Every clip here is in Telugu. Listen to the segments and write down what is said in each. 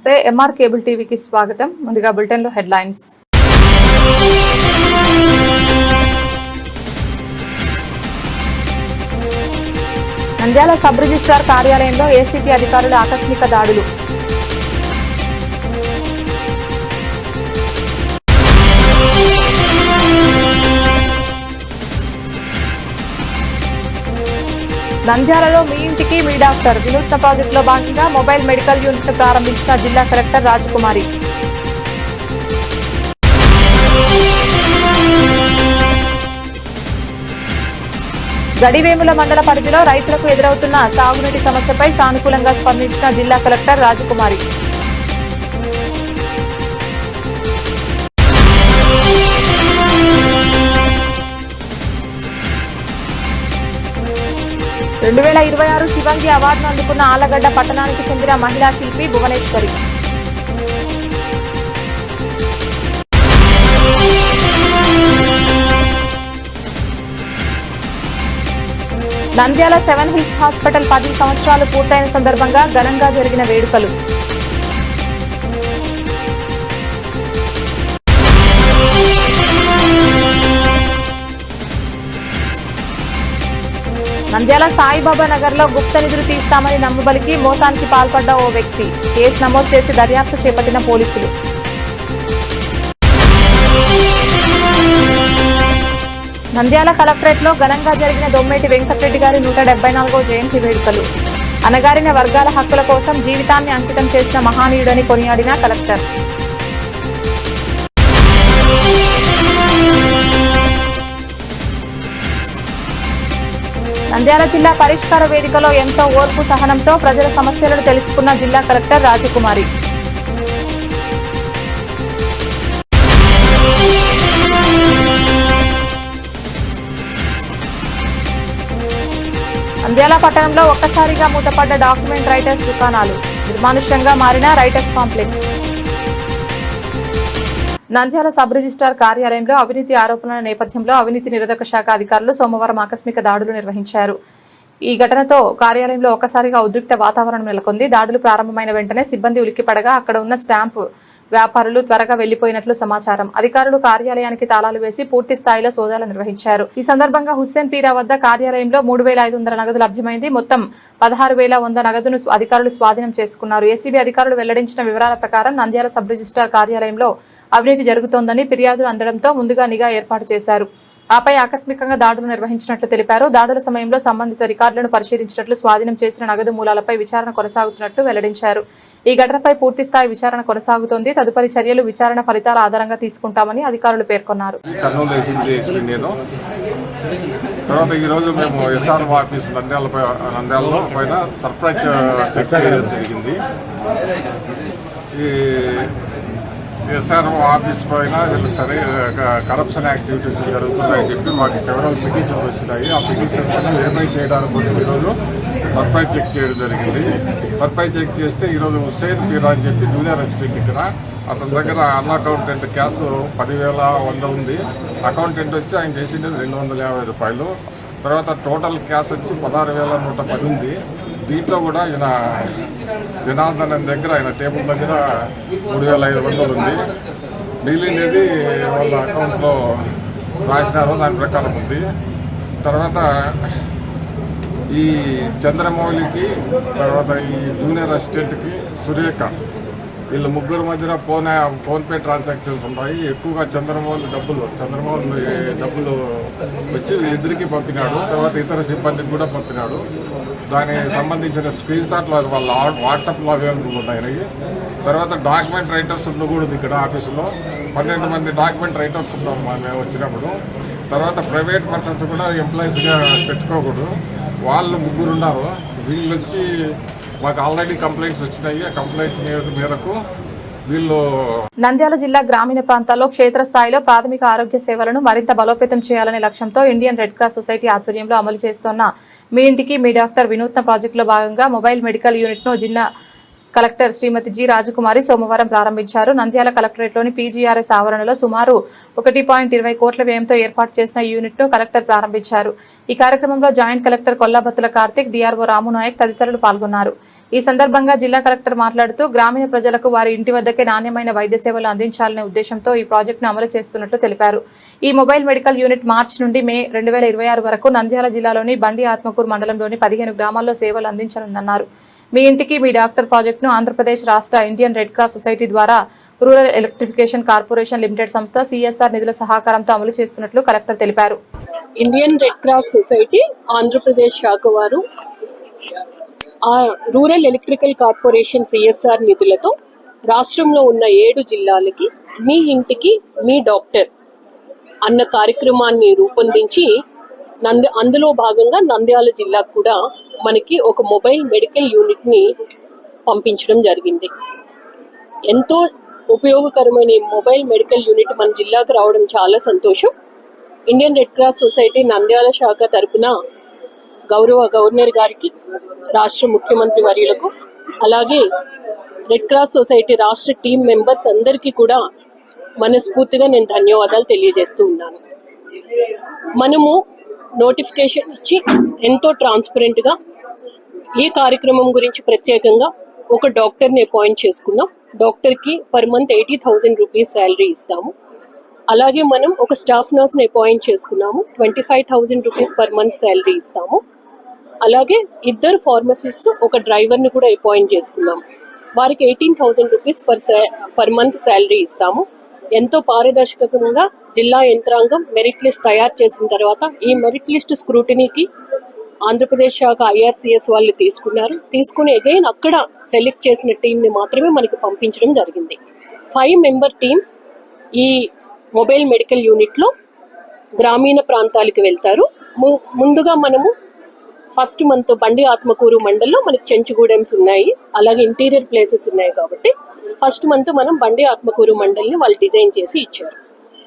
నమస్తే ఎంఆర్ కేబుల్ టీవీకి స్వాగతం. ముందుగా బులెటిన్ లో హెడ్లైన్స్. నంద్యాల సబ్ రిజిస్ట్రార్ కార్యాలయంలో ఏసీబీ అధికారుల ఆకస్మిక దాడులు. నంద్యాలలో మీ ఇంటికి మీ డాక్టర్ వినూత్న ప్రాజెక్టులో భాగంగా మొబైల్ మెడికల్ యూనిట్ ప్రారంభించిన జిల్లా కలెక్టర్ రాజకుమారి. గడివేముల మండల పరిధిలో రైతులకు ఎదురవుతున్న సాగునీటి సమస్యపై సానుకూలంగా స్పందించిన జిల్లా కలెక్టర్ రాజకుమారి. రెండు 2026 శివంగి అవార్డును అందుకున్న ఆళ్లగడ్డ పట్టణానికి చెందిన మహిళా శిల్పి భువనేశ్వరి. నంద్యాల 7 హిల్స్ హాస్పిటల్ 10 సంవత్సరాలు పూర్తయిన సందర్భంగా ఘనంగా జరిగిన వేడుకలు. నంద్యాల సాయిబాబా నగర్ లో గుప్త నిధులు తీస్తామని నమ్మబలికి మోసానికి పాల్పడ్డ ఓ వ్యక్తి. కేసు నమోదు చేసి దర్యాప్తు చేపట్టిన పోలీసులు. నంద్యాల కలెక్టరేట్ లో ఘనంగా జరిగిన దొమ్మేటి వెంకటరెడ్డి గారి 174వ జయంతి వేడుకలు. అణగారిన వర్గాల హక్కుల కోసం జీవితాన్ని అంకితం చేసిన మహానీయుడని కొనియాడిన కలెక్టర్. నంద్యాల జిల్లా పరిష్కార వేదికలో ఎంతో ఓర్పు సహనంతో ప్రజల సమస్యలను తెలుసుకున్న జిల్లా కలెక్టర్ రాజకుమారి. నంద్యాల పట్టణంలో ఒక్కసారిగా మూతపడ్డ డాక్యుమెంట్ రైటర్స్ దుకాణాలు. నిర్మానుష్యంగా మారిన writers complex. Nandyal sub registrar కార్యాలయంలో అవినీతి ఆరోపణల నేపథ్యంలో అవినీతి నిరోధక శాఖ అధికారులు సోమవారం ఆకస్మిక దాడులు నిర్వహించారు. ఈ ఘటనతో కార్యాలయంలో ఒక్కసారిగా ఉద్రిక్త వాతావరణం నెలకొంది. దాడులు ప్రారంభమైన వెంటనే సిబ్బంది ఉలిక్కిపడగా అక్కడ ఉన్న స్టాంపు వ్యాపారులు త్వరగా వెళ్లిపోయినట్లు సమాచారం. అధికారులు కార్యాలయానికి తాళాలు వేసి పూర్తి స్థాయిలో సోదాలు నిర్వహించారు. ఈ సందర్భంగా హుస్సేన్ పీరా వద్ద కార్యాలయంలో 3,500 నగదు లభ్యమైంది. మొత్తం 16,100 నగదును అధికారులు స్వాధీనం చేసుకున్నారు. ఏసీబీ అధికారులు వెల్లడించిన వివరాల ప్రకారం నంద్యాల సబ్ రిజిస్ట్రార్ కార్యాలయంలో అవినీతి జరుగుతోందని ఫిర్యాదులు అందడంతో ముందుగా నిఘా ఏర్పాటు చేశారు. ఆపై ఆకస్మికంగా దాడులు నిర్వహించినట్లు తెలిపారు. దాడుల సమయంలో సంబంధిత రికార్డులను పరిశీలించినట్లు, స్వాధీనం చేసిన నగదు మూలాలపై విచారణ కొనసాగుతున్నట్లు వెల్లడించారు. ఈ ఘటనపై పూర్తిస్థాయి విచారణ కొనసాగుతోంది. తదుపరి చర్యలు విచారణ ఫలితాల ఆధారంగా తీసుకుంటామని అధికారులు పేర్కొన్నారు. తర్వాత ఈ రోజు మేము ఎస్ఆర్ఓ ఆఫీస్ నంద్యాలలో పైన సర్ప్రైజ్ చెక్ చేయడం జరిగింది. ఈ ఎస్ఆర్ఓ ఆఫీస్ పైన వీళ్ళు సరే కరప్షన్ యాక్టివిటీస్ జరుగుతున్నాయని చెప్పి మాకు సెవెరల్ పిటిషన్స్ వచ్చినాయి. ఆ పిటిషన్స్ వెరిఫై చేయడానికి కోసం ఈరోజు సర్ప్రైజ్ చెక్ చేయడం జరిగింది. సర్ప్రైజ్ చెక్ చేస్తే ఈరోజు హుస్సేన్ పీరా అని చెప్పి జూనియర్ అసిస్టెంట్ ఇక్కడ అతని దగ్గర అన్ అకౌంటెంట్ క్యాష్ 10,100 ఉంది. అకౌంటెంట్ వచ్చి ఆయన చేసింది 250 రూపాయలు. తర్వాత టోటల్ క్యాష్ వచ్చి 16,110 ఉంది. దీంట్లో కూడా ఈయన జనార్దన్ దగ్గర ఆయన టేబుల్ దగ్గర 3,500 ఉంది. మిగిలినది వాళ్ళ అకౌంట్లో రాసినారు, దాని ప్రకారం ఉంది. తర్వాత ఈ చంద్రమౌళికి, తర్వాత ఈ జూనియర్ అసిస్టెంట్కి సురేఖ, వీళ్ళు ముగ్గురు మధ్యన ఫోన్పే ట్రాన్సాక్షన్స్ ఉన్నాయి. ఎక్కువగా చంద్రమౌళి డబ్బులు వచ్చి వీళ్ళిద్దరికీ పంపినాడు. తర్వాత ఇతర సిబ్బందికి కూడా పంపినాడు. దానికి సంబంధించిన స్క్రీన్ షాట్లు వాళ్ళ వాట్సాప్లో అవైలబుల్ ఉన్నాయి. తర్వాత డాక్యుమెంట్ రైటర్స్ కూడా ఉంది ఇక్కడ ఆఫీసులో. 12 మంది డాక్యుమెంట్ రైటర్స్ ఉన్నాం మేము వచ్చినప్పుడు. తర్వాత ప్రైవేట్ పర్సన్స్ కూడా ఎంప్లాయీస్గా పెట్టుకోకూడదు. వాళ్ళు 3 ఉన్నారు. వీళ్ళు వచ్చి మాకు ఆల్రెడీ కంప్లైంట్స్ వచ్చినాయి. ఆ కంప్లైంట్ మేరకు వీళ్ళు నంద్యాల జిల్లా గ్రామీణ ప్రాంతాల్లో క్షేత్రస్థాయిలో ప్రాథమిక ఆరోగ్య సేవలను మరింత బలోపేతం చేయాలనే లక్ష్యంతో ఇండియన్ రెడ్ క్రాస్ సొసైటీ ఆధ్వర్యంలో అమలు చేస్తున్న మీ ఇంటికి మీ డాక్టర్ వినూత్న ప్రాజెక్టులో భాగంగా మొబైల్ మెడికల్ యూనిట్ ను జిల్లా కలెక్టర్ శ్రీమతి జి రాజకుమారి సోమవారం ప్రారంభించారు. నంద్యాల కలెక్టరేట్లోని పీజీఆర్ఎస్ ఆవరణలో సుమారు 1.20 కోట్ల వ్యయంతో ఏర్పాటు చేసిన యూనిట్ను కలెక్టర్ ప్రారంభించారు. ఈ కార్యక్రమంలో joint collector Kollabathula Karthik, DRO Ramunayak తదితరులు పాల్గొన్నారు. ఈ సందర్భంగా జిల్లా కలెక్టర్ మాట్లాడుతూ గ్రామీణ ప్రజలకు వారి ఇంటి వద్దకే నాణ్యమైన వైద్య సేవలు అందించాలనే ఉద్దేశంతో ఈ ప్రాజెక్టును అమలు చేస్తున్నట్లు తెలిపారు. ఈ మొబైల్ మెడికల్ యూనిట్ మార్చి నుండి మే 2026 వరకు నంద్యాల జిల్లాలోని బండి ఆత్మకూరు మండలంలోని 15 గ్రామాల్లో సేవలు అందించనుందన్నారు. మీ ఇంటికి మీ డాక్టర్ ప్రాజెక్టును ఆంధ్రప్రదేశ్ రాష్ట్ర ఇండియన్ రెడ్ క్రాస్ సొసైటీ ద్వారా రూరల్ ఎలక్ట్రిఫికేషన్ కార్పొరేషన్ లిమిటెడ్ సంస్థ సిఎస్ఆర్ నిధుల సహకారంతో అమలు చేస్తున్నట్లు కలెక్టర్ తెలిపారు. Indian red cross society Andhra Pradesh శాఖ వారు రూరల్ ఎలక్ట్రికల్ కార్పొరేషన్ సిఎస్ఆర్ నిధులతో రాష్ట్రంలో ఉన్న 7 జిల్లాలకి మీ ఇంటికి మీ డాక్టర్ అన్న కార్యక్రమాన్ని రూపొందించి అందులో భాగంగా నంద్యాల జిల్లాకు కూడా మనకి ఒక మొబైల్ మెడికల్ యూనిట్ని పంపించడం జరిగింది. ఎంతో ఉపయోగకరమైన మొబైల్ మెడికల్ యూనిట్ మన జిల్లాకు రావడం చాలా సంతోషం. Indian red cross society Nandyal శాఖ తరపున గౌరవ గవర్నర్ గారికి, రాష్ట్ర ముఖ్యమంత్రి వర్యులకు, అలాగే రెడ్ క్రాస్ సొసైటీ రాష్ట్ర టీం మెంబర్స్ అందరికీ కూడా మనస్ఫూర్తిగా నేను ధన్యవాదాలు తెలియజేస్తూ ఉన్నాను. మనము నోటిఫికేషన్ ఇచ్చి ఎంతో ట్రాన్స్పరెంట్గా ఈ కార్యక్రమం గురించి ప్రత్యేకంగా ఒక డాక్టర్ని అపాయింట్ చేసుకున్నాం. డాక్టర్కి పర్ మంత్ 80,000 రూపీస్ శాలరీ ఇస్తాము. అలాగే మనం ఒక స్టాఫ్ నర్స్ని అపాయింట్ చేసుకున్నాము. 25,000 రూపీస్ పర్ మంత్ శాలరీ ఇస్తాము. అలాగే 2 ఫార్మసిస్ట్, ఒక డ్రైవర్ని కూడా అపాయింట్ చేసుకున్నాము. వారికి 18,000 రూపీస్ పర్ మంత్ శాలరీ ఇస్తాము. ఎంతో పారదర్శకంగా జిల్లా యంత్రాంగం మెరిట్ లిస్ట్ తయారు చేసిన తర్వాత ఈ మెరిట్ లిస్ట్ స్క్రూటినీకి ఆంధ్రప్రదేశ్ శాఖ IRCS వాళ్ళు తీసుకుని అగైన్ అక్కడ సెలెక్ట్ చేసిన టీంని మాత్రమే మనకి పంపించడం జరిగింది. 5 మెంబర్ టీం ఈ మొబైల్ మెడికల్ యూనిట్లో గ్రామీణ ప్రాంతాలకు వెళ్తారు. ముందుగా మనము ఫస్ట్ మంత్ బండి ఆత్మకూరు మండల్లో మనకి చెంచుగూడెంస్ ఉన్నాయి, అలాగే ఇంటీరియర్ ప్లేసెస్ ఉన్నాయి. కాబట్టి ఫస్ట్ మంత్ మనం బండి ఆత్మకూరు మండల్ని వాళ్ళు డిజైన్ చేసి ఇచ్చారు.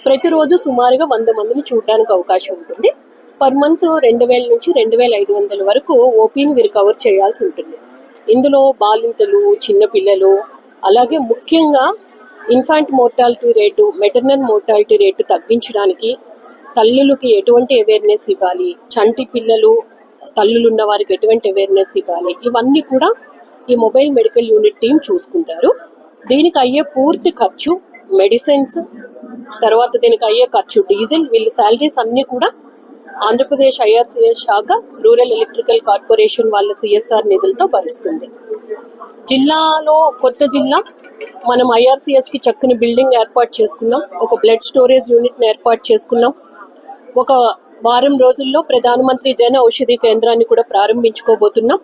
ప్రతిరోజు సుమారుగా 100 మందిని చూడడానికి అవకాశం ఉంటుంది. పర్ మంత్ 2,000 నుంచి 2,500 వరకు ఓపీని వీరు కవర్ చేయాల్సి ఉంటుంది. ఇందులో బాలింతలు, చిన్నపిల్లలు, అలాగే ముఖ్యంగా infant mortality rate, maternal mortality rate తగ్గించడానికి తల్లులకి ఎటువంటి అవేర్నెస్ ఇవ్వాలి, చంటి పిల్లలు తల్లులు ఉన్న వారికి ఎటువంటి అవేర్నెస్ ఇవ్వాలి, ఇవన్నీ కూడా ఈ మొబైల్ మెడికల్ యూనిట్ టీం చూసుకుంటారు. దీనికి అయ్యే పూర్తి ఖర్చు మెడిసిన్స్, తర్వాత దీనికి అయ్యే ఖర్చు డీజిల్, వీళ్ళ శాలరీస్ అన్నీ కూడా ఆంధ్రప్రదేశ్ IRCS శాఖ రూరల్ ఎలక్ట్రికల్ కార్పొరేషన్ వాళ్ళ CSR నిధులతో భరిస్తుంది. జిల్లాలో కొత్త జిల్లా మనం IRCSకి చక్కని బిల్డింగ్ ఏర్పాటు చేసుకున్నాం. ఒక బ్లడ్ స్టోరేజ్ యూనిట్ని ఏర్పాటు చేసుకున్నాం. ఒక వారం రోజుల్లో ప్రధానమంత్రి జన ఔషధి కేంద్రాన్ని కూడా ప్రారంభించుకోబోతున్నాం.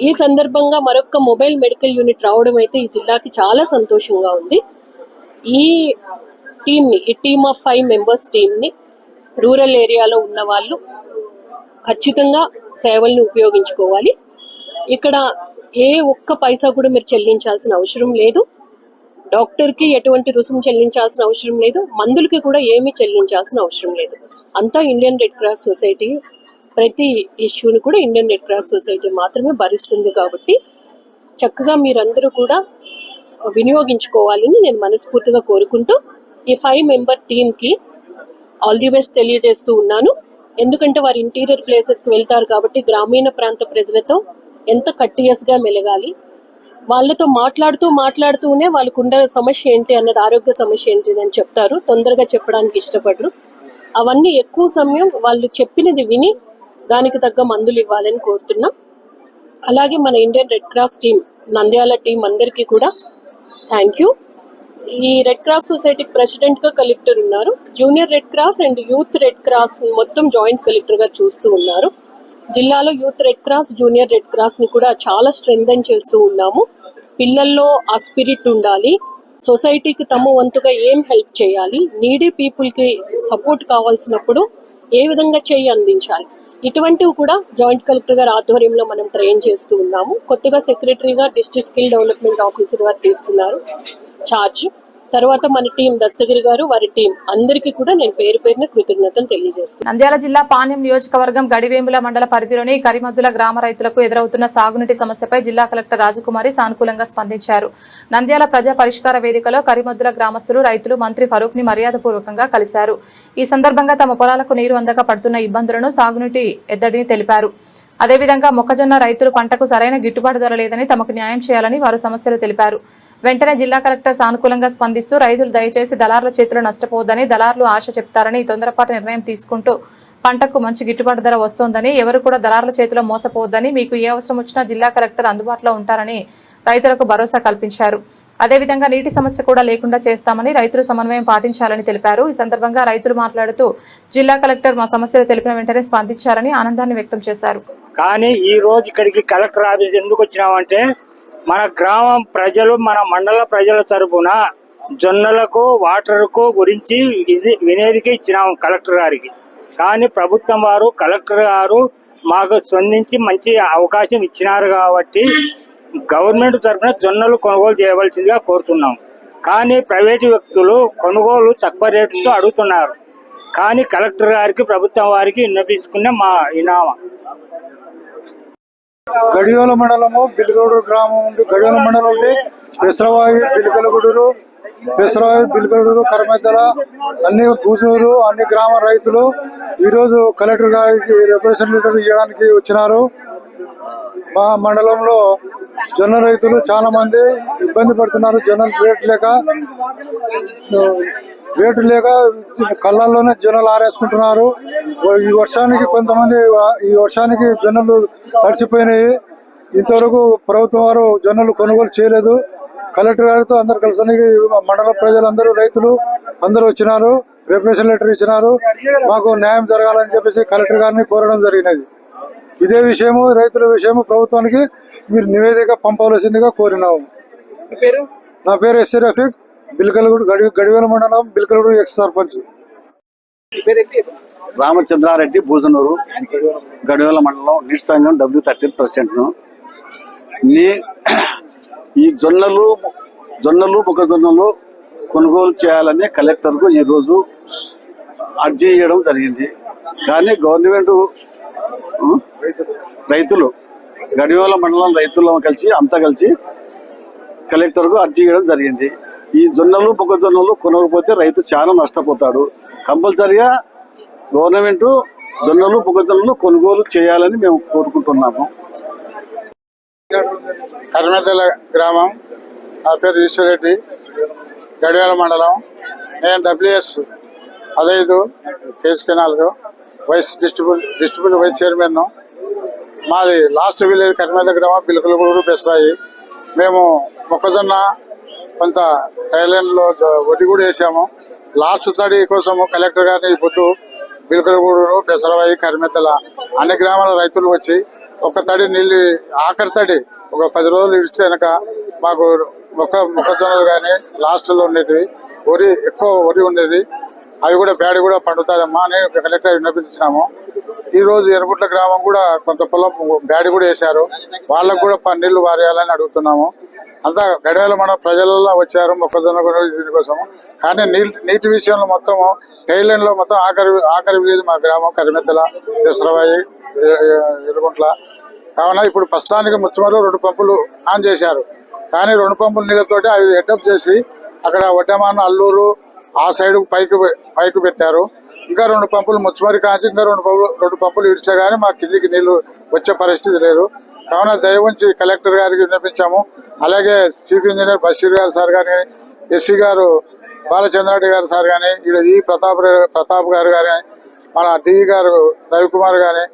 ఈ సందర్భంగా మరొక మొబైల్ మెడికల్ యూనిట్ రావడం అయితే ఈ జిల్లాకి చాలా సంతోషంగా ఉంది. ఈ టీమ్ ఆఫ్ 5 మెంబర్స్ టీంని రూరల్ ఏరియాలో ఉన్న వాళ్ళు ఖచ్చితంగా సేవల్ని ఉపయోగించుకోవాలి. ఇక్కడ ఏ ఒక్క పైసా కూడా మీరు చెల్లించాల్సిన అవసరం లేదు. డాక్టర్కి ఎటువంటి రుసుము చెల్లించాల్సిన అవసరం లేదు. మందులకి కూడా ఏమీ చెల్లించాల్సిన అవసరం లేదు. అంతా ఇండియన్ రెడ్ క్రాస్ సొసైటీ, ప్రతి ఇష్యూని కూడా ఇండియన్ రెడ్ క్రాస్ సొసైటీ మాత్రమే భరిస్తుంది. కాబట్టి చక్కగా మీరందరూ కూడా వినియోగించుకోవాలని నేను మనస్ఫూర్తిగా కోరుకుంటూ ఈ 5 మెంబర్ టీంకి ఆల్ ది బెస్ట్ తెలియజేస్తూ ఉన్నాను. ఎందుకంటే వారు ఇంటీరియర్ ప్లేసెస్కి వెళ్తారు కాబట్టి గ్రామీణ ప్రాంత ప్రజలతో ఎంత కట్టియస్గా మెలగాలి, వాళ్ళతో మాట్లాడుతూనే వాళ్ళకు ఉండే సమస్య ఏంటి అన్నది, ఆరోగ్య సమస్య ఏంటి అని చెప్తారు. తొందరగా చెప్పడానికి ఇష్టపడరు. అవన్నీ ఎక్కువ సమయం వాళ్ళు చెప్పినది విని దానికి తగ్గ మందులు ఇవ్వాలని కోరుతున్నాం. అలాగే మన Indian red cross team, Nandyal team అందరికీ కూడా థ్యాంక్ యూ. ఈ రెడ్ క్రాస్ సొసైటీకి ప్రెసిడెంట్గా కలెక్టర్ ఉన్నారు. Junior red cross and youth red cross మొత్తం జాయింట్ కలెక్టర్గా చూస్తూ ఉన్నారు. జిల్లాలో youth red cross, junior red క్రాస్ని కూడా చాలా స్ట్రెంథెన్ చేస్తూ ఉన్నాము. పిల్లల్లో ఆ స్పిరిట్ ఉండాలి. సొసైటీకి తమ వంతుగా ఏం హెల్ప్ చేయాలి, నీడీ పీపుల్కి సపోర్ట్ కావాల్సినప్పుడు ఏ విధంగా చేయి అందించాలి, ఇటువంటివి కూడా జాయింట్ కలెక్టర్ గారి ఆధ్వర్యంలో మనం ట్రైన్ చేస్తూ ఉన్నాము. కొత్తగా సెక్రటరీగా డిస్ట్రిక్ట్ స్కిల్ డెవలప్మెంట్ ఆఫీసర్ వారు తీసుకున్నారు ఛార్జ్. తర్వాత మన టీం దస్తగిరి గారు వారి టీం అందరికీ కూడా నేను పేరు పేరున కృతజ్ఞతలు తెలియజేస్తున్నాను. నంద్యాల జిల్లా పాణ్యం నియోజకవర్గం గడివేముల మండల పరిధిలోని కరిమద్దుల గ్రామ రైతులకు ఎదురవుతున్న సాగునీటి సమస్యపై జిల్లా కలెక్టర్ రాజకుమారి సానుకూలంగా స్పందించారు. నంద్యాల ప్రజా పరిష్కార వేదికలో కరిమద్దుల గ్రామస్తులు రైతులు మంత్రి ఫరూక్ ని మర్యాదపూర్వకంగా కలిశారు. ఈ సందర్భంగా తమ పొలాలకు నీరు అందక పడుతున్న ఇబ్బందులను సాగునీటి ఎద్దడిని తెలిపారు. అదేవిధంగా మొక్కజొన్న రైతులు పంటకు సరైన గిట్టుబాటు ధర లేదని తమకు న్యాయం చేయాలని వారు సమస్యలు తెలిపారు. వెంటనే జిల్లా కలెక్టర్ సానుకూలంగా స్పందిస్తూ రైతులు దయచేసి దళారుల చేతిలో నష్టపోవద్దని, దళారులు ఆశ చెప్తారని తొందరపాటు నిర్ణయం తీసుకుంటూ పంటకు మంచి గిట్టుబాటు ధర వస్తోందని, ఎవరు కూడా దళారుల చేతిలో మోసపోవద్దని, మీకు ఏ అవసరం వచ్చినా జిల్లా కలెక్టర్ అందుబాటులో ఉంటారని రైతులకు భరోసా కల్పించారు. అదేవిధంగా నీటి సమస్య కూడా లేకుండా చేస్తామని, రైతులు సమన్వయం పాటించాలని తెలిపారు. ఈ సందర్భంగా రైతులు మాట్లాడుతూ జిల్లా కలెక్టర్ మా సమస్యలు తెలిపిన వెంటనే స్పందించారని ఆనందాన్ని వ్యక్తం చేశారు. కానీ ఈ రోజు ఇక్కడికి కలెక్టర్ ఆఫీస్ ఎందుకు వచ్చినామంటే మన గ్రామం ప్రజలు, మన మండల ప్రజల తరఫున జొన్నలకు వాటర్కు గురించి వినేదికి ఇచ్చినాము కలెక్టర్ గారికి. కానీ ప్రభుత్వం వారు, కలెక్టర్ గారు మాకు స్పందించి మంచి అవకాశం ఇచ్చినారు కాబట్టి గవర్నమెంట్ తరఫున జొన్నలు కొనుగోలు చేయవలసిందిగా కోరుతున్నాం. కానీ ప్రైవేటు వ్యక్తులు కొనుగోలు తక్కువ రేటుతో అడుగుతున్నారు. కానీ కలెక్టర్ గారికి, ప్రభుత్వం వారికి విన్నపించుకునే మా ఇనామా. గడివేల మండలము బిల్గలగూడూరు గ్రామం ఉంది. గడివేల మండలం ఉంటే పెసరవాయి, బిల్గలగూడూరు, కరమెద్దల, అన్ని కూసూరు, అన్ని గ్రామ రైతులు ఈరోజు కలెక్టర్ గారికి రిప్రజెంటేటివ్ ఇవ్వడానికి వచ్చినారు. మా మండలంలో జొన్న రైతులు చాలా మంది ఇబ్బంది పడుతున్నారు. జొన్నలు రేటు లేక కళ్ళల్లోనే జొన్నలు ఆరేసుకుంటున్నారు. ఈ వర్షానికి జొన్నలు తడిసిపోయినాయి. ఇంతవరకు ప్రభుత్వం వారు జొన్నలు కొనుగోలు చేయలేదు. కలెక్టర్ గారితో అందరు కలిసి మండల ప్రజలందరూ, రైతులు అందరూ వచ్చినారు. రిప్రజెంటేటివ్ లెటర్ ఇచ్చినారు. మాకు న్యాయం జరగాలని చెప్పేసి కలెక్టర్ గారిని కోరడం జరిగినది. ఇదే విషయము, రైతుల విషయము ప్రభుత్వానికి మీరు నివేదిక పంపవలసిందిగా కోరినాము. నా పేరు ఎస్సీ రఫీక్, గడివేల మండలం బిల్కలగూడూరు ఎక్స్ సర్పంచ్. రామచంద్రారెడ్డి, బూజనూరు, గడివేల మండలం నీటి సంఘం W13 ప్రెసిడెంట్. ఈ జొన్నలు మొక్కజొన్నలు కొనుగోలు చేయాలని కలెక్టర్కు ఈరోజు అర్జీ చేయడం జరిగింది. కానీ గవర్నమెంట్ రైతులు, గడివేల మండలం రైతులు కలిసి కలెక్టర్కు అర్జీ చేయడం జరిగింది. ఈ జొన్నలు మొక్కజొన్నలు కొనకపోతే రైతు చాలా నష్టపోతాడు. కంపల్సరిగా గవర్నమెంట్ జొన్నలు మొక్కజొన్నలు కొనుగోలు చేయాలని మేము కోరుకుంటున్నాము. కర్మెదల గ్రామం, నా పేరు ఈశ్వరెడ్డి, గడివేల మండలం. నేను WS15 KSK4 vice distributor vice chairman. మాది లాస్ట్ విలేజ్ కర్మెద గ్రామం, బిల్కలగూడూరు, పెసరాయి. మేము మొక్కజొన్న కొంత థైలాండ్లో వడ్డీ కూడా వేసాము. లాస్ట్ తడి కోసము కలెక్టర్ గారిని ఈ పొద్దు బిల్కలగూడూరు, పెసరవాయి, కరిమెద్దల అన్ని గ్రామాల రైతులు వచ్చి ఒక తడి నీళ్ళు, ఆఖరి తడి ఒక 10 రోజులు ఇడిస్తే కనుక మాకు మొక్కజొన్నలు కానీ లాస్ట్లో ఉండేవి, ఎక్కువ వరి ఉండేది, అవి కూడా బ్యాడి కూడా పండుతుందమ్మా అని కలెక్టర్ విన్నపించినాము. ఈ రోజు ఎరుగుట్ల గ్రామం కూడా కొంత పొలం బ్యాడి కూడా వేశారు. వాళ్ళకు కూడా నీళ్లు వారేయాలని అడుగుతున్నాము. అంతా గడివేల మండలం ప్రజలలో వచ్చారు మొక్కజొన్న కూడా దీనికోసము. కానీ నీటి విషయంలో మొత్తము టైలెండ్ లో మొత్తం ఆఖరి విలేజ్ మా గ్రామం కరిమెద్దల, పెసరవాయి, ఎరుగుంట్ల. కావున ఇప్పుడు ప్రస్తుతానికి ముచ్చమలో 2 పంపులు ఆన్ చేశారు. కానీ 2 పంపుల నీళ్ళతోటి అవి హెడ్అప్ చేసి అక్కడ వడ్డమాన, అల్లూరు ఆ సైడ్ పైకి పెట్టారు. ఇంకా 2 పంపులు ముచ్చమరి కాంచి ఇంకా 2 పంపులు ఇడిచే గానీ మా కిందికి నీళ్లు వచ్చే పరిస్థితి లేదు. కావున దయ ఉంచి కలెక్టర్ గారికి విన్నపించాము. అలాగే చీఫ్ ఇంజనీర్ బషీర్ గారు సార్ కానీ, ఎస్సీ గారు బాలచంద్రారెడ్డి గారు సార్ కానీ, ఈ ప్రతాప్ గారు కానీ, మన డిఈ గారు రవికుమార్ కానీ,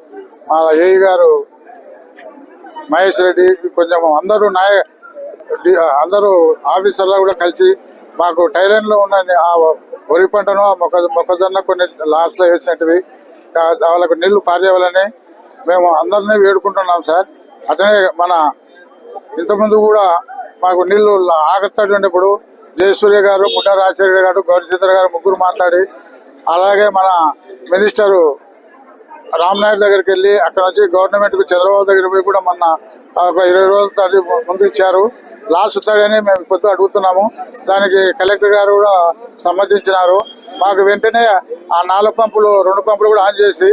మన ఏఈ గారు మహేష్ రెడ్డి, కొంచెం అందరూ ఆఫీసర్లు కూడా కలిసి మాకు టైలెండ్ లో ఉన్న ఆ వరి పంటను, మొక్కజొన్న కొన్ని లాస్ట్ లో వేసినట్టువి వాళ్ళకు నీళ్లు పారేయాలని మేము అందరినీ వేడుకుంటున్నాం సార్. అట్లనే మన ఇంతకుముందు కూడా మాకు నీళ్లు ఆఖరి ఉండేప్పుడు జయసూర్య గారు, పుట్ట రాజశేఖర గారు, గౌరీచంద్ర గారు ముగ్గురు మాట్లాడి, అలాగే మన మినిస్టరు రామ్నాయుడు దగ్గరికి వెళ్ళి అక్కడ నుంచి గవర్నమెంట్ కు చంద్రబాబు దగ్గర పోయి కూడా మొన్న 20 రోజుల ముందు ఇచ్చారు. లాస్ అవుతాడని మేము పొద్దు అడుగుతున్నాము. దానికి కలెక్టర్ గారు కూడా సమ్మతించినారు. మాకు వెంటనే ఆ 4 పంపులు 2 పంపులు కూడా ఆన్ చేసి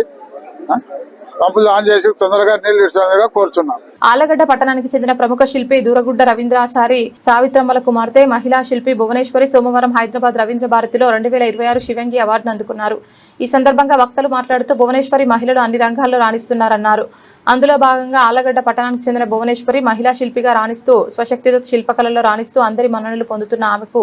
తొందరగా నీళ్లు ఇచ్చేందుగా కోరుచున్నాం. ఆలగడ్డ పట్టణానికి చెందిన ప్రముఖ శిల్పి దూరగుడ్డ రవీంద్రాచారి సావిత్రమ్మల కుమార్తె మహిళా శిల్పి భువనేశ్వరి సోమవారం హైదరాబాద్ రవీంద్ర భారతిలో 2026 శివంగి అవార్డును అందుకున్నారు. ఈ సందర్భంగా వక్తలు మాట్లాడుతూ భువనేశ్వరి మహిళలు అన్ని రంగాల్లో రాణిస్తున్నారన్నారు. అందులో భాగంగా ఆలగడ్డ పట్టణానికి చెందిన భువనేశ్వరి మహిళా శిల్పిగా రాణిస్తూ స్వశక్తితో శిల్పకళలో రాణిస్తూ అందరి మన్ననలు పొందుతున్న ఆమెకు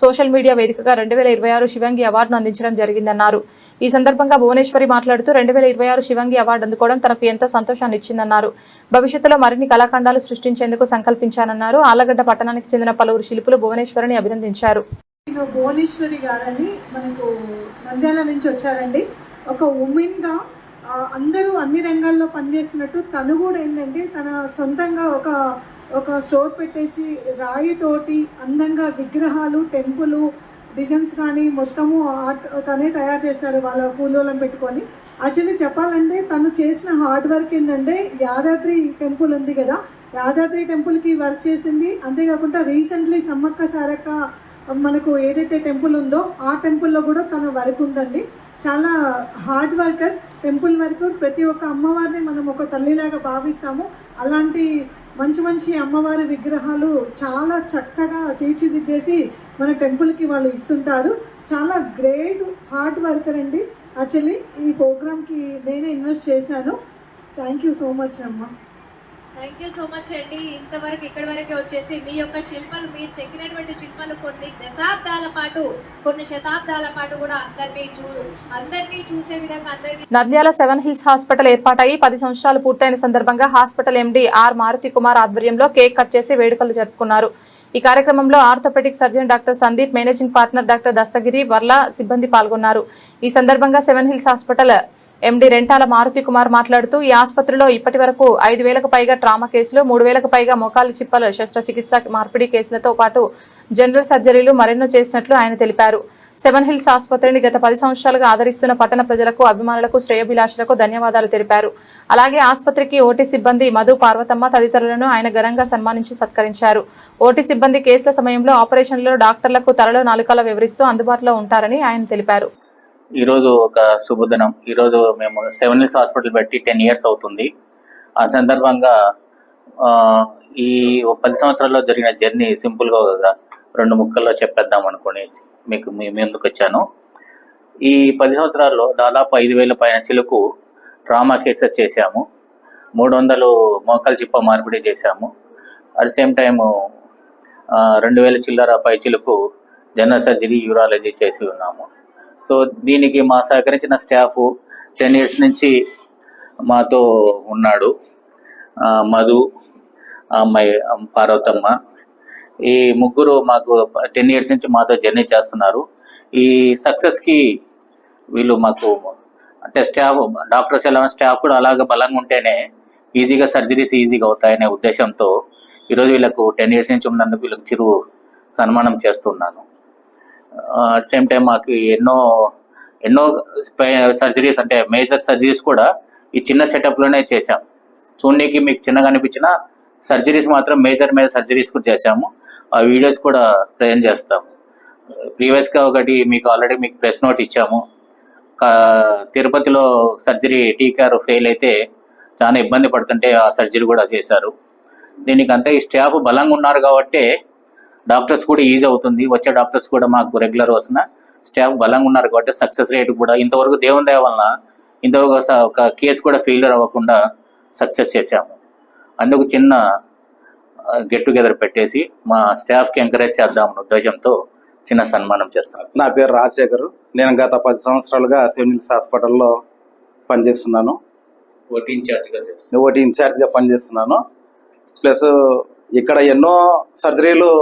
సోషల్ మీడియా వేదికగా 2026 శివంగి అవార్డును అందించడం జరిగిందన్నారు. ఈ సందర్భంగా భువనేశ్వరి మాట్లాడుతూ 2026 శివంగి అవార్డు అందుకోవడం తనకు ఎంతో సంతోషాన్ని ఇచ్చిందన్నారు. భవిష్యత్తులో మరిన్ని కళాఖండాలు సృష్టించేందుకు సంకల్పించానన్నారు. ఆలగడ్డ పట్టణానికి చెందిన పలువురు శిల్పులు భువనేశ్వరిని అభినందించారు. భువనేశ్వరి గారని మనకు నంద్యాల నుంచి వచ్చారండి. ఒక ఉమెన్ గా అందరూ అన్ని రంగాల్లో పనిచేస్తున్నట్టు తను కూడా ఏంటంటే తన సొంతంగా ఒక స్టోర్ పెట్టేసి రాయితోటి అందంగా విగ్రహాలు టెంపుల్ డిజైన్స్ కానీ మొత్తము ఆర్ట్ తనే తయారు చేశారు వాళ్ళ కూలోళ్ళని పెట్టుకొని. యాక్చువల్లీ చెప్పాలంటే తను చేసిన హార్డ్ వర్క్ ఏంటంటే యాదాద్రి టెంపుల్ ఉంది కదా, యాదాద్రి టెంపుల్కి వర్క్ చేసింది. అంతేకాకుండా రీసెంట్లీ సమ్మక్క సారక్క మనకు ఏదైతే టెంపుల్ ఉందో ఆ టెంపుల్లో కూడా తన వర్క్ ఉందండి. చాలా హార్డ్ వర్కర్, టెంపుల్ వర్క్. ప్రతి ఒక్క అమ్మవారిని మనం ఒక తల్లిలాగా భావిస్తాము. అలాంటి మంచి మంచి అమ్మవారి విగ్రహాలు చాలా చక్కగా తీర్చిదిద్దేసి మన టెంపుల్కి వాళ్ళు ఇస్తుంటారు. చాలా గ్రేట్ హార్డ్ వర్కర్ అండి. యాక్చువల్లీ ఈ ప్రోగ్రామ్కి నేనే ఇన్వెస్ట్ చేశాను. థ్యాంక్ యూ సో మచ్ అమ్మ. థ్యాంక్ యూ సో మచ్ అండి. ఇంతవరకు ఇక్కడి వరకే వచ్చేసి మీ యొక్క శిల్పాలు, మీరు చెక్కినటువంటి శిల్పాలు కొన్ని దశాబ్దాల పాటు కొన్ని శతాబ్దాల పాటు కూడా అందరినీ చూసే విధంగా నంద్యాల 7 హిల్స్ హాస్పిటల్ ఏర్పాటై 10 సంవత్సరాలు పూర్తయిన సందర్భంగా hospital MD R Maruthi Kumar ఆధ్వర్యంలో కేక్ కట్ చేసి వేడుకలు జరుపుకున్నారు. ఈ కార్యక్రమంలో orthopaedic surgeon doctor Sandeep, managing partner doctor Dastagiri, వర్ల సిబ్బంది పాల్గొన్నారు. ఈ సందర్భంగా 7 hills hospital MD Rentala Maruthi Kumar మాట్లాడుతూ ఈ ఆసుపత్రిలో ఇప్పటి వరకు 5,000కు పైగా ట్రామా కేసులు, 3,000కు పైగా మోకాలు చిప్పల శస్త్రచికిత్స మార్పిడి కేసులతో పాటు జనరల్ సర్జరీలు మరెన్నో చేసినట్లు ఆయన తెలిపారు. 7 హిల్స్ ఆసుపత్రిని గత 10 సంవత్సరాలుగా ఆదరిస్తున్న పట్టణ ప్రజలకు, అభిమానులకు, శ్రేయోభిలాషులకు ధన్యవాదాలు తెలిపారు. అలాగే ఆసుపత్రికి ఓటీ సిబ్బంది మధు, పార్వతమ్మ తదితరులను ఆయన ఘనంగా సన్మానించి సత్కరించారు. ఓటీ సిబ్బంది కేసుల సమయంలో ఆపరేషన్లలో డాక్టర్లకు తలలో నాలుకలా వివరిస్తూ అందుబాటులో ఉంటారని ఆయన తెలిపారు. ఈరోజు ఒక శుభదినం. ఈరోజు మేము 7 హిల్స్ హాస్పిటల్ పెట్టి 10 years అవుతుంది. ఆ సందర్భంగా ఈ 10 సంవత్సరాల్లో జరిగిన జర్నీ సింపుల్గా 2 ముక్కల్లో చెప్పేద్దాం అనుకుని మీకు మీ ముందుకు వచ్చాను. ఈ 10 సంవత్సరాల్లో దాదాపు 5,000 పైన చిలుకు ట్రామా కేసెస్ చేశాము, 300 మోకాలు చిప్ప మార్పిడి చేశాము. అట్ సేమ్ టైము 2,000 చిల్లర పై చిలుకు జనరల్ సర్జరీ, యూరాలజీ చేసి ఉన్నాము. సో దీనికి మా సహకరించిన స్టాఫ్ 10 years నుంచి మాతో ఉన్నాడు. మధు, అమ్మాయి పార్వతమ్మ, ఈ ముగ్గురు మాకు 10 years నుంచి మాతో జర్నీ చేస్తున్నారు. ఈ సక్సెస్కి వీళ్ళు మాకు అంటే స్టాఫ్, డాక్టర్స్ ఎలా స్టాఫ్ కూడా అలాగే బలంగా ఉంటేనే ఈజీగా సర్జరీస్ ఈజీగా అవుతాయనే ఉద్దేశంతో ఈరోజు వీళ్ళకు 10 years నుంచి ఉన్నందుకు వీళ్ళకి చిరు సన్మానం చేస్తున్నాను. అట్ సేమ్ టైం మాకు ఎన్నో సర్జరీస్ అంటే మేజర్ సర్జరీస్ కూడా ఈ చిన్న సెటప్లోనే చేశాం. చూడడానికి మీకు చిన్నగా అనిపించిన సర్జరీస్ మాత్రం మేజర్ సర్జరీస్ కూడా చేశాము. ఆ వీడియోస్ కూడా ప్రజెంట్ చేస్తాము. ప్రీవియస్గా ఒకటి మీకు ఆల్రెడీ మీకు ప్రెస్ నోట్ ఇచ్చాము. తిరుపతిలో సర్జరీ టీకార్ ఫెయిల్ అయితే చాలా ఇబ్బంది పడుతుంటే ఆ సర్జరీ కూడా చేశారు. దీనికి అంతా ఈ స్టాఫ్ బలంగా ఉన్నారు కాబట్టి డాక్టర్స్ కూడా ఈజీ అవుతుంది. వచ్చే డాక్టర్స్ కూడా మాకు రెగ్యులర్ వస్తున్న స్టాఫ్ బలంగా ఉన్నారు కాబట్టి సక్సెస్ రేట్ కూడా ఇంతవరకు దేవుని దయ వలన ఇంతవరకు ఒక కేసు కూడా ఫెయిల్యూర్ అవ్వకుండా సక్సెస్ చేశాము. అందుకు చిన్న గెట్ టుగెదర్ పెట్టేసి మా స్టాఫ్కి ఎంకరేజ్ చేద్దామన్న ఉద్దేశంతో చిన్న సన్మానం చేస్తాను. నా పేరు రాజశేఖర్. నేను గత 10 సంవత్సరాలుగా 7 హిల్స్ హాస్పిటల్లో పనిచేస్తున్నాను. ఓటీ ఇన్ఛార్జ్గా పనిచేస్తున్నాను. ప్లస్ ఇక్కడ ఎన్నో సర్జరీలు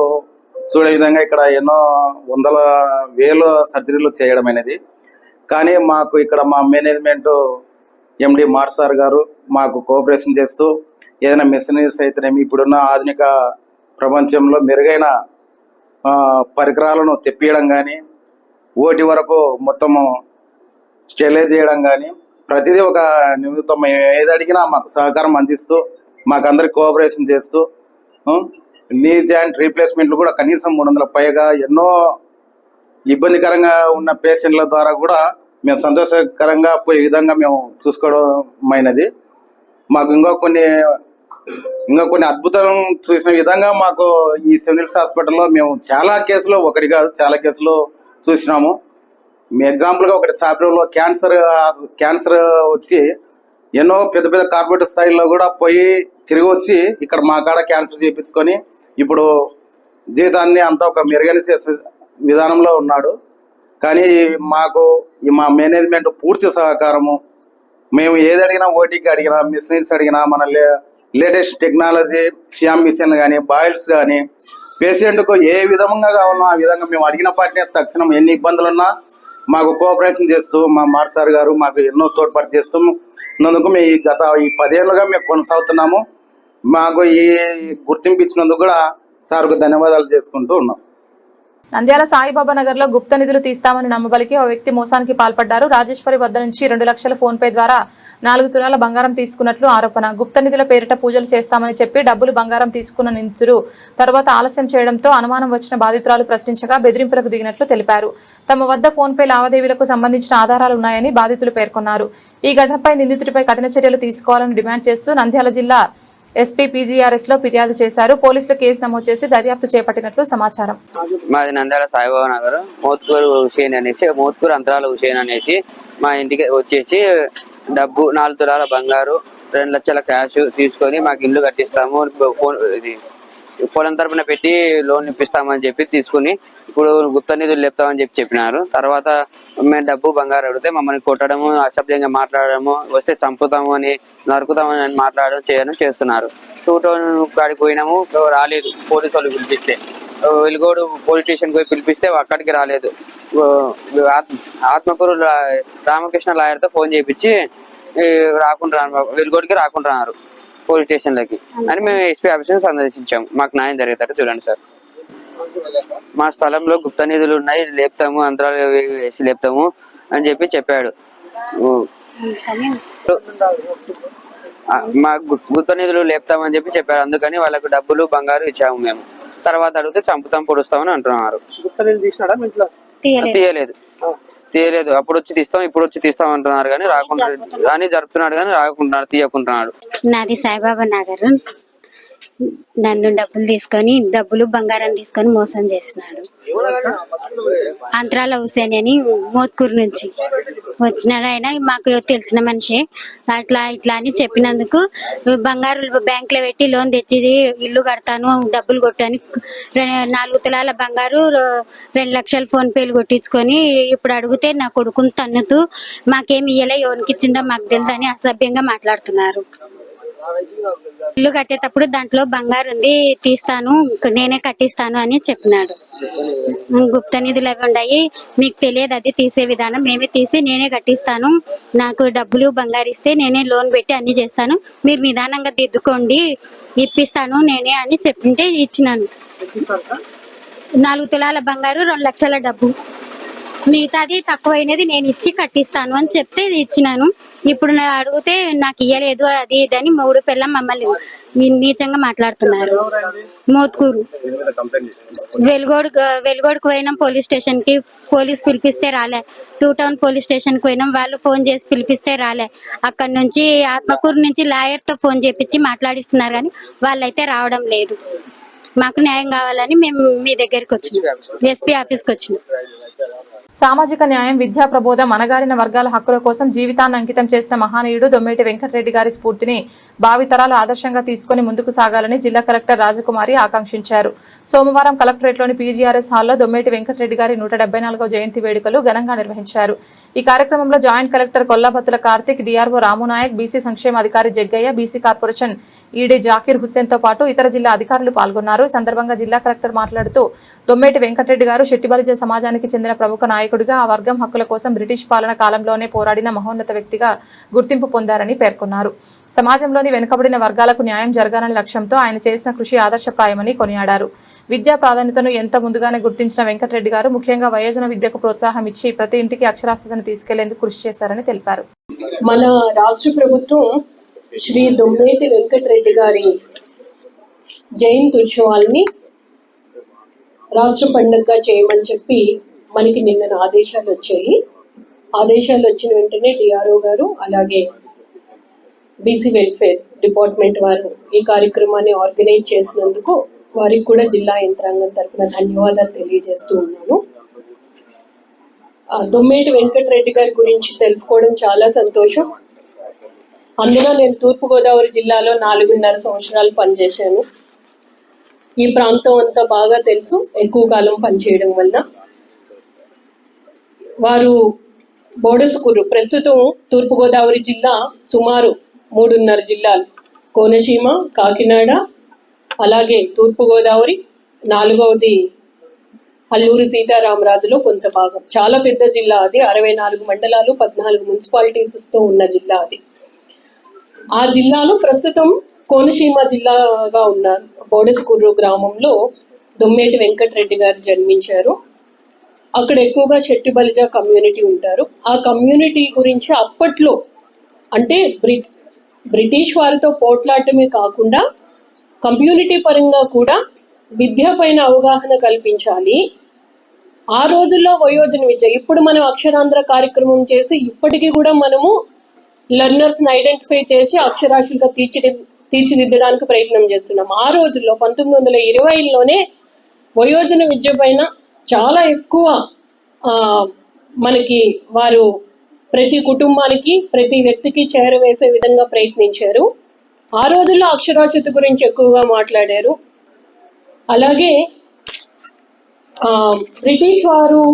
చూడే విధంగా ఇక్కడ ఎన్నో 100,000 సర్జరీలు చేయడం అనేది. కానీ మాకు ఇక్కడ మా మేనేజ్మెంట్ ఎండి మార్ సార్ గారు మాకు కోఆపరేషన్ చేస్తూ ఏదైనా మెషినరీస్ అయితేనేమి ఇప్పుడున్న ఆధునిక ప్రపంచంలో మెరుగైన పరికరాలను తెప్పియడం కానీ, ఓటి వరకు మొత్తము స్టెరిలైజ్ చేయడం కానీ ప్రతిదీ ఒక నిమిత్తం ఏది అడిగినా మాకు సహకారం అందిస్తూ మాకందరికి కోఆపరేషన్ చేస్తూ నీ జాయింట్ రీప్లేస్మెంట్లు కూడా కనీసం 300 పైగా ఎన్నో ఇబ్బందికరంగా ఉన్న పేషెంట్ల ద్వారా కూడా మేము సంతోషకరంగా పోయే విధంగా మేము చూసుకోవడమైనది. మాకు ఇంకా కొన్ని అద్భుతం చూసిన విధంగా మాకు ఈ సెవెనిల్స్ హాస్పిటల్లో మేము చాలా కేసులు, ఒకటి కాదు చాలా కేసులు చూసినాము. మీ ఎగ్జాంపుల్గా ఒకటి చాపిలో క్యాన్సర్ వచ్చి ఎన్నో పెద్ద పెద్ద కార్పొరేట్ స్థాయిలో కూడా పోయి తిరిగి వచ్చి ఇక్కడ మా కాడ క్యాన్సర్ చేయించుకొని ఇప్పుడు జీవితాన్ని అంతా ఒక మెరుగైన విధానంలో ఉన్నాడు. కానీ మాకు మా మేనేజ్మెంట్ పూర్తి సహకారము, మేము ఏది అడిగినా ఓటీకి అడిగినా, మిషనరీస్ అడిగినా, మన లేటెస్ట్ టెక్నాలజీ సియామ్ మిషన్ కానీ, బాయిల్స్ కానీ, పేషెంట్కు ఏ విధంగా కావాలన్నా ఆ విధంగా మేము అడిగిన పాటినే తక్షణం ఎన్ని ఇబ్బందులు ఉన్నా మాకు కోఆపరేషన్ చేస్తూ మా మార్ సార్ గారు మాకు ఎన్నో తోడ్పాటు చేస్తూ నందుకు మేము గత 10 ఏళ్ళుగా మేము కొనసాగుతున్నాము. మాకు ఈ గుర్తింపు ఇచ్చినందుకు కూడా సార్కు ధన్యవాదాలు చేసుకుంటూ ఉన్నాం. నంద్యాల సాయిబాబా నగర్ లో గుప్త నిధులు తీస్తామని నమ్మబలికి ఓ వ్యక్తి మోసానికి పాల్పడ్డారు. రాజేశ్వరి వద్ద నుంచి 2 లక్షల ఫోన్ పే ద్వారా 4 తులాల బంగారం తీసుకున్నట్లు ఆరోపణ. గుప్త నిధుల పేరిట పూజలు చేస్తామని చెప్పి డబ్బులు బంగారం తీసుకున్న నిందితుడు తర్వాత ఆలస్యం చేయడంతో అనుమానం వచ్చిన బాధితురాలు ప్రశ్నించగా బెదిరింపులకు దిగినట్లు తెలిపారు. తమ వద్ద ఫోన్ పే లావాదేవీలకు సంబంధించిన ఆధారాలు ఉన్నాయని బాధితులు పేర్కొన్నారు. ఈ ఘటనపై నిందితుడిపై కఠిన చర్యలు తీసుకోవాలని డిమాండ్ చేస్తూ నంద్యాల జిల్లా ఎస్పీ పీజీఆర్ఎస్ లో ఫిర్యాదు చేశారు. పోలీసులు కేసు నమోదు చేసి దర్యాప్తు చేపట్టినట్లు సమాచారం. మాది నంద్యాల సాయిబాబా నగర్ మోత్కూరు హుసేన్ అనేసి, మోత్కూరు అంతరాల హుసేన్ అనేసి మా ఇంటికి వచ్చేసి డబ్బు 4 తులాల బంగారు 2 లక్షల క్యాష్ తీసుకొని మాకు ఇల్లు కట్టిస్తాము, పొలం తరపున పెట్టి లోన్ ఇప్పిస్తామని చెప్పి తీసుకుని ఇప్పుడు గుప్త నిధులు లేపుతామని చెప్పినారు. తర్వాత మేము డబ్బు బంగారు అడిగితే మమ్మల్ని కొట్టడము, అసభ్యంగా మాట్లాడడము, వస్తే చంపుతాము అని, నరుకుతామని చేయడం చేస్తున్నారు. 2 కాడికి పోయినాము, రాలేదు. పోలీసు వాళ్ళు పిలిపిస్తే వెలుగోడు పోలీస్ స్టేషన్ పోయి పిలిపిస్తే అక్కడికి రాలేదు. ఆత్మకూరు రామకృష్ణ లాయర్తో ఫోన్ చేయించి రాకుండా వెలుగోడికి రాకుంటున్నారు పోలీస్ స్టేషన్లకి అని మేము ఎస్పీ ఆఫీస్ సందర్శించాము. మాకు న్యాయం జరిగేటట్టు చూడండి సార్. మా స్థలంలో గుప్త నిధులు ఉన్నాయి, లేపుతాము, అంతరాలు వేసి లేపుతాము అని చెప్పాడు. మా గుప్త నిధులు లేపుతామని చెప్పారు. అందుకని వాళ్ళకు డబ్బులు బంగారు ఇచ్చాము మేము. తర్వాత అడిగితే చంపుతాం, పొడుస్తామని అంటున్నారు. తీయలేదు. అప్పుడు వచ్చి తీస్తాం, ఇప్పుడు వచ్చి తీస్తాం అంటున్నారు. కానీ రాకుండా అని జరుపుతున్నాడు, కానీ రాకుంటున్నాడు, తీయకుంటున్నాడు. నాది సాయిబాబా నగర్. నన్ను డబ్బులు బంగారం తీసుకొని మోసం చేస్తున్నాడు. అంతరాల హుసేన్ అని మోత్కూరు నుంచి వచ్చినాడు. ఆయన మాకు తెలిసిన మనిషి. అట్లా ఇట్లా అని చెప్పినందుకు బంగారు బ్యాంక్ లో పెట్టి లోన్ తెచ్చి ఇల్లు కడతాను, డబ్బులు కొట్టాను, 4 తులాల బంగారు 2 లక్షల ఫోన్ పేలు కొట్టించుకొని ఇప్పుడు అడిగితే నా కొడుకుని తన్నుతూ మాకేమి ఇయ్యలే, ఎవరికి ఇచ్చిందో మాకు తెలియదని అసభ్యంగా మాట్లాడుతున్నారు. ఇల్లు కట్టేటప్పుడు దాంట్లో బంగారు ఉంది, తీస్తాను, నేనే కట్టిస్తాను అని చెప్పినాడు. గుప్త నిధులు అవి ఉన్నాయి, మీకు తెలియదు అది తీసే విధానం, మేమే తీసి నేనే కట్టిస్తాను, నాకు డబ్బులు బంగారు ఇస్తే నేనే లోన్ పెట్టి అన్ని చేస్తాను, మీరు నిదానంగా దిద్దుకోండి, ఇప్పిస్తాను నేనే అని చెప్పింటే ఇచ్చినాను. 4 తులాల బంగారు 2 లక్షల డబ్బు, మిగతాది తక్కువైనది నేను ఇచ్చి కట్టిస్తాను అని చెప్తే ఇచ్చినాను. ఇప్పుడు అడిగితే నాకు ఇయ్యలేదు అది ఇదని 3 పిల్లలు మమ్మల్ని నీచంగా మాట్లాడుతున్నారు. మోత్కూరు వెలుగోడుకు పోయినాం పోలీస్ స్టేషన్ కి, పోలీస్ పిలిపిస్తే రాలే. 2 టౌన్ పోలీస్ స్టేషన్ కి పోయినాం, వాళ్ళు ఫోన్ చేసి పిలిపిస్తే రాలే. అక్కడ నుంచి ఆత్మకూరు నుంచి లాయర్ తో ఫోన్ చేపించి మాట్లాడిస్తున్నారు, కానీ వాళ్ళైతే రావడం లేదు. మాకు న్యాయం కావాలని మేము మీ దగ్గరికి వచ్చినాం, ఎస్పీ ఆఫీస్కి వచ్చినాం. సామాజిక న్యాయం, విద్యా ప్రబోధం, అణగారిన వర్గాల హక్కుల కోసం జీవితాన్ని అంకితం చేసిన మహానీయుడు దొమ్మేటి వెంకటరెడ్డి గారి స్ఫూర్తిని భావితరాలు ఆదర్శంగా తీసుకుని ముందుకు సాగాలని జిల్లా కలెక్టర్ రాజకుమారి ఆకాంక్షించారు. సోమవారం కలెక్టరేట్లోని పీజీఆర్ఎస్ హాల్లో దొమ్మేటి వెంకటరెడ్డి గారి 174వ జయంతి వేడుకలు ఘనంగా నిర్వహించారు. ఈ కార్యక్రమంలో joint collector Kollabathula Karthik, DRO Ramunayak, BC సంక్షేమ అధికారి Jaggaiah, BC corporation ED Zakir Hussain తో పాటు ఇతర జిల్లా అధికారులు పాల్గొన్నారు. ఈ సందర్భంగా జిల్లా కలెక్టర్ మాట్లాడుతూ దొమ్మేటి వెంకటరెడ్డి గారు శెట్టిబలిజ సమాజానికి చెందిన ప్రముఖ నాయకుడిగా, ఆ వర్గం హక్కుల కోసం బ్రిటిష్ పాలన కాలంలోనే పోరాడిన మహోన్నత వ్యక్తిగా గుర్తింపు పొందారని పేర్కొన్నారు. సమాజంలోని వెనుకబడిన వర్గాలకు న్యాయం జరగాలనే లక్ష్యంతో ఆయన చేసిన కృషి ఆదర్శప్రాయమని కొనియాడారు. విద్యా ప్రాధాన్యతను ఎంత ముందుగానే గుర్తించిన వెంకటరెడ్డి గారు ముఖ్యంగా వయోజన విద్యకు ప్రోత్సాహం ఇచ్చి ప్రతి ఇంటికి అక్షరాస్యతను తీసుకెళ్లేందుకు కృషి చేశారని తెలిపారు. మన రాష్ట్ర ప్రభుత్వం శ్రీ దొమ్మేటి వెంకటరెడ్డి గారి జయంతి ఉత్సవాల్ని రాష్ట్ర పండుగగా చేయమని చెప్పి మనకి నిన్న ఆదేశాలు వచ్చాయి. ఆదేశాలు వచ్చిన వెంటనే డిఆర్ఓ గారు అలాగే బీసీ వెల్ఫేర్ డిపార్ట్మెంట్ వారు ఈ కార్యక్రమాన్ని ఆర్గనైజ్ చేసినందుకు వారికి కూడా జిల్లా యంత్రాంగం తరఫున ధన్యవాదాలు తెలియజేస్తూ ఉన్నాను. దొమ్మేటి వెంకటరెడ్డి గారి గురించి తెలుసుకోవడం చాలా సంతోషం. అందులో నేను తూర్పుగోదావరి జిల్లాలో 4.5 సంవత్సరాలు పనిచేశాను. ఈ ప్రాంతం అంతా బాగా తెలుసు, ఎక్కువ కాలం పనిచేయడం వల్ల. వారు బోడసుకూరు, ప్రస్తుతం తూర్పుగోదావరి జిల్లా సుమారు 3.5 జిల్లాలు, కోనసీమ, కాకినాడ, అలాగే తూర్పుగోదావరి, 4వది అల్లూరి సీతారామరాజులో కొంత భాగం. చాలా పెద్ద జిల్లా అది. 64 మండలాలు, 14 మున్సిపాలిటీస్తో ఉన్న జిల్లా అది. ఆ జిల్లాలో ప్రస్తుతం కోనసీమ జిల్లాగా ఉన్న బోడసుకూరు గ్రామంలో దొమ్మేటి వెంకటరెడ్డి గారు జన్మించారు. అక్కడ ఎక్కువగా శెట్టి బలిజ కమ్యూనిటీ ఉంటారు. ఆ కమ్యూనిటీ గురించి అప్పట్లో అంటే బ్రిటిష్ వారితో పోట్లాడటమే కాకుండా కమ్యూనిటీ పరంగా కూడా విద్య పైన అవగాహన కల్పించాలి. ఆ రోజుల్లో వయోజన విద్య, ఇప్పుడు మనం అక్షరాంధ్ర కార్యక్రమం చేసి ఇప్పటికీ కూడా మనము లెర్నర్స్ని ఐడెంటిఫై చేసి అక్షరాస్యులుగా తీర్చిదిద్దడానికి ప్రయత్నం చేస్తున్నాం. ఆ రోజుల్లో 1920లోనే వయోజన విద్య పైన చాలా ఎక్కువ మనకి వారు ప్రతి కుటుంబానికి, ప్రతి వ్యక్తికి చేరవేసే విధంగా ప్రయత్నించారు. ఆ రోజుల్లో అక్షరాస్యత గురించి ఎక్కువగా మాట్లాడారు. అలాగే బ్రిటిష్ వారు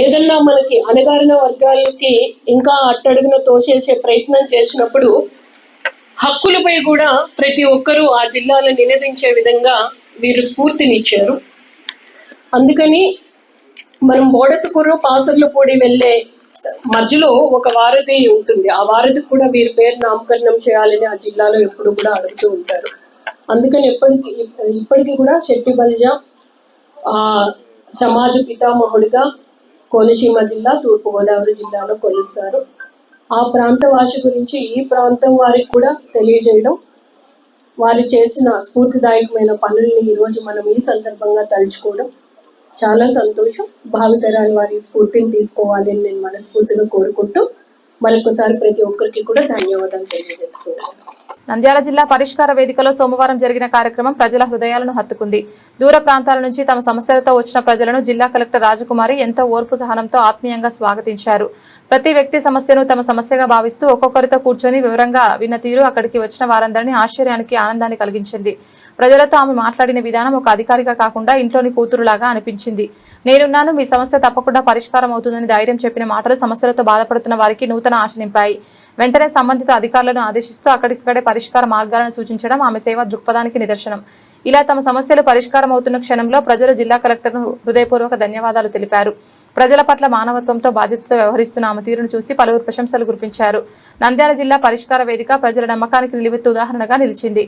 ఏదన్నా మనకి అణగారిన వర్గాలకి ఇంకా అట్టడుగున తోసేసే ప్రయత్నం చేసినప్పుడు హక్కులపై కూడా ప్రతి ఒక్కరూ ఆ జిల్లాలో నినదించే విధంగా వీరు స్ఫూర్తినిచ్చారు. అందుకని మనం బోడసుకూరు, పాసర్లపూడి వెళ్ళే మధ్యలో ఒక వారధి ఉంటుంది. ఆ వారధి కూడా వీరి పేరు నామకరణం చేయాలని ఆ జిల్లాలో ఎప్పుడు కూడా అడుగుతూ ఉంటారు. అందుకని ఇప్పటికీ కూడా శెట్టి బలిజ సమాజ పితామహుడిగా కోనసీమ జిల్లా, తూర్పుగోదావరి జిల్లాలో కొలుస్తారు. ఆ ప్రాంత భాష గురించి ఈ ప్రాంతం వారికి కూడా తెలియజేయడం, వారు చేసిన స్ఫూర్తిదాయకమైన పనుల్ని ఈరోజు మనం ఈ సందర్భంగా తలుచుకోవడం చాలా సంతోషం. భావితరాలు వారి స్ఫూర్తిని తీసుకోవాలని నేను మనస్ఫూర్తిగా కోరుకుంటూ మరొకసారి ప్రతి ఒక్కరికి కూడా ధన్యవాదాలు తెలియజేస్తున్నాను. నంద్యాల జిల్లా పరిష్కార వేదికలో సోమవారం జరిగిన కార్యక్రమం ప్రజల హృదయాలను హత్తుకుంది. దూర ప్రాంతాల నుంచి తమ సమస్యలతో వచ్చిన ప్రజలను జిల్లా కలెక్టర్ రాజకుమారి ఎంతో ఓర్పు సహనంతో ఆత్మీయంగా స్వాగతించారు. ప్రతి వ్యక్తి సమస్యను తమ సమస్యగా భావిస్తూ ఒక్కొక్కరితో కూర్చొని వివరంగా విన్న తీరు అక్కడికి వచ్చిన వారందరినీ ఆశ్చర్యానికి, ఆనందాన్ని కలిగించింది. ప్రజలతో ఆమె మాట్లాడిన విధానం ఒక అధికారిగా కాకుండా ఇంట్లోని కూతురులాగా అనిపించింది. నేనున్నాను, మీ సమస్య తప్పకుండా పరిష్కారం అవుతుందని ధైర్యం చెప్పిన మాటలు సమస్యలతో బాధపడుతున్న వారికి నూతన ఆశ నింపాయి. వెంటనే సంబంధిత అధికారులను ఆదేశిస్తూ అక్కడికక్కడే పరిష్కార మార్గాలను సూచించడం ఆమె సేవా దృక్పథానికి నిదర్శనం. ఇలా తమ సమస్యలు పరిష్కారం అవుతున్న క్షణంలో ప్రజలు జిల్లా కలెక్టర్ను హృదయపూర్వక ధన్యవాదాలు తెలిపారు. ప్రజల పట్ల మానవత్వంతో బాధ్యతతో వ్యవహరిస్తున్న ఆమె తీరును చూసి పలువురు ప్రశంసలు కురిపించారు. నంద్యాల జిల్లా పరిష్కార వేదిక ప్రజల నమ్మకానికి నిలువెత్తు ఉదాహరణగా నిలిచింది.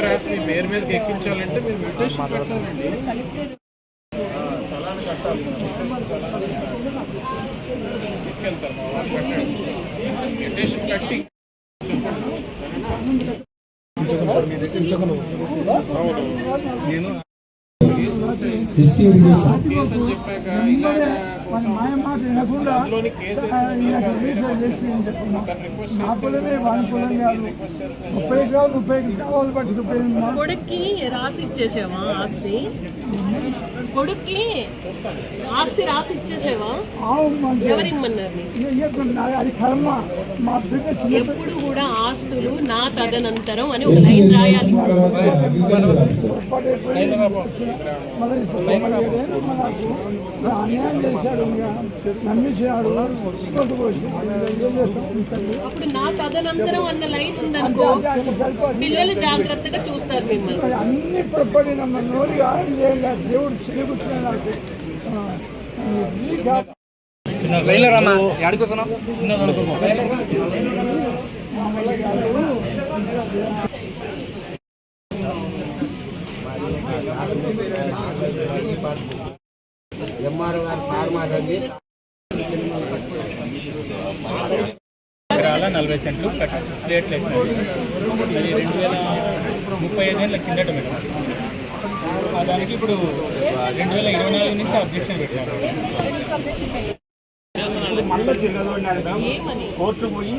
రాసి పేరు మీదకి ఎక్కించాలంటే మీరు మ్యూటేషన్ పెట్టాలండి, చలాన్ని కట్టాలి, తీసుకెళ్తారు మా వాళ్ళు కట్టండి, మ్యూటేషన్ కట్టి చెప్పాక ఇలాగా కేసు కొడుక్కి రాసి ఇచ్చేసావా ఆస్తి? కొడుక్కి ఆస్తి రాసి ఇచ్చేసావా? ఎవరిమ్మన్నారు? ఎప్పుడు కూడా ఆస్తులు నా తదనంతరం అని ఒక లైన్ రాయాలి. అప్పుడు నా తదనంతరం అన్న లైన్ ఉందనుకో, పిల్లలు జాగ్రత్తగా చూస్తారు మిమ్మల్ని. అన్ని దేవుడు ఎంఆర్ఓ గారు కారు మాట్లాడి 40 సెంట్లు ప్లేట్లు వేసినది. అది 2035 ఏళ్ళ కిందట మేడం. దానికి ఇప్పుడు 2024 నుంచి అబ్జెక్షన్ పెట్టారు. మళ్ళీ తిరగదు కోర్టు పోయి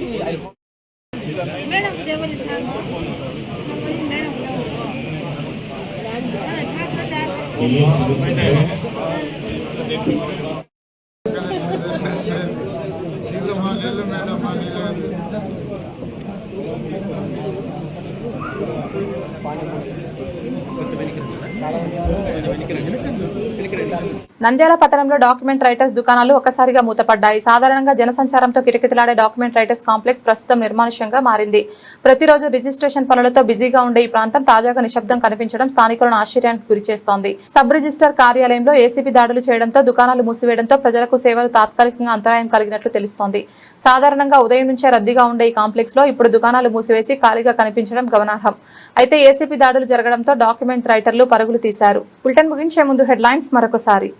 నంద్యాల పట్టణంలో డాక్యుమెంట్ రైటర్స్ దుకాణాలు ఒక్కసారిగా మూతపడ్డాయి. సాధారణంగా జనసంచారంతో కిటకిటలాడే డాక్యుమెంట్ రైటర్స్ కాంప్లెక్స్ ప్రస్తుతం నిర్మానుష్యంగా మారింది. ప్రతిరోజు రిజిస్ట్రేషన్ పనులతో బిజీగా ఉండే ఈ ప్రాంతం తాజాగా నిశ్శబ్దం కనిపించడం స్థానికులను ఆశ్చర్యానికి గురిచేస్తోంది. సబ్ రిజిస్టర్ కార్యాలయంలో ఏసీబీ దాడులు చేయడంతో దుకాణాలు మూసివేయడంతో ప్రజలకు సేవలు తాత్కాలికంగా అంతరాయం కలిగినట్లు తెలుస్తోంది. సాధారణంగా ఉదయం నుంచే రద్దీగా ఉండే ఈ కాంప్లెక్స్ లో ఇప్పుడు దుకాణాలు మూసివేసి ఖాళీగా కనిపించడం గమనార్హం. అయితే ఏసీబీ దాడులు జరగడంతో డాక్యుమెంట్ రైటర్లు పరుగులు తీశారు. బులెటిన్ ముగించే ముందు హెడ్లైన్స్ మరొకసారి.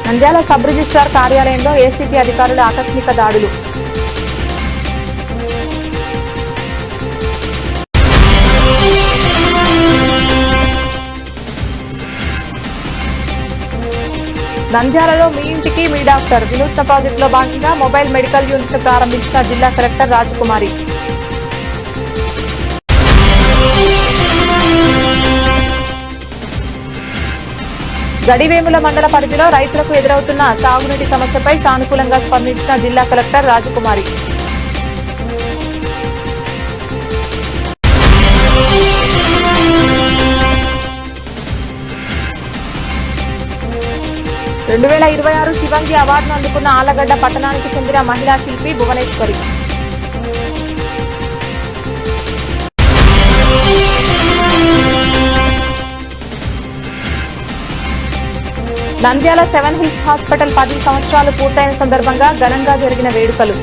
నంద్యాల సబ్ రిజిస్ట్రార్ కార్యాలయంలో ఏసీబీ అధికారుల ఆకస్మిక దాడులు. నంద్యాలలో మీ ఇంటికి మీ డాక్టర్ వినూత్న ప్రాజెక్టులో భాగంగా మొబైల్ మెడికల్ యూనిట్ ప్రారంభించిన జిల్లా కలెక్టర్ రాజకుమారి. గడివేముల మండల పరిధిలో రైతులకు ఎదురవుతున్న సాగునీటి సమస్యపై సానుకూలంగా స్పందించిన జిల్లా కలెక్టర్ రాజకుమారి. రెండు 2026 శివంగి అవార్డును అందుకున్న ఆళ్లగడ్డ పట్టణానికి చెందిన మహిళా శిల్పి భువనేశ్వరి. నంద్యాల 7 హిల్స్ హాస్పిటల్ 10 సంవత్సరాలు పూర్తయిన సందర్భంగా ఘనంగా జరిగిన వేడుకలు.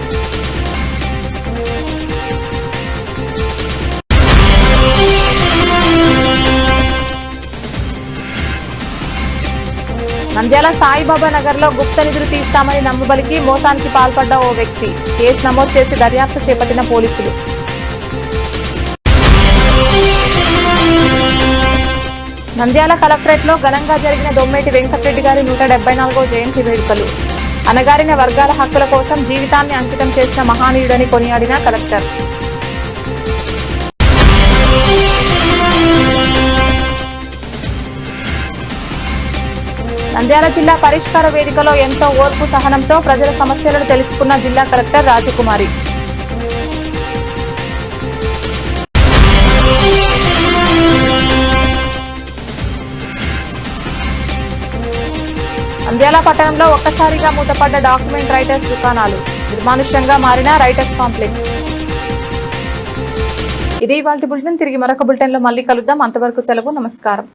నంద్యాల సాయిబాబా నగర్ లో గుప్త నిధులు తీస్తామని నమ్మబలికి మోసానికి పాల్పడ్డ ఓ వ్యక్తి. కేసు నమోదు చేసి దర్యాప్తు చేపట్టిన పోలీసులు. నంద్యాల కలెక్టరేట్ లో ఘనంగా జరిగిన దొమ్మేటి వెంకటరెడ్డి గారి 174వ జయంతి వేడుకలు. అణగారిన వర్గాల హక్కుల కోసం జీవితాన్ని అంకితం చేసిన మహానీయుడని కొనియాడిన కలెక్టర్. నంద్యాల జిల్లా పరిష్కార వేదికలో ఎంతో ఓర్పు సహనంతో ప్రజల సమస్యలను తెలుసుకున్న జిల్లా కలెక్టర్ రాజకుమారి. నంద్యాల పట్టణంలో ఒక్కసారిగా మూతపడ్డ డాక్యుమెంట్ రైటర్స్ దుకాణాలు. నిర్మానుష్యంగా మారిన రైటర్స్ కాంప్లెక్స్. ఇది ఇవాల్టి బులెటిన్. తిరిగి మరొక బులెటిన్ లో మళ్ళీ కలుద్దాం. అంతవరకు సెలవు. నమస్కారం.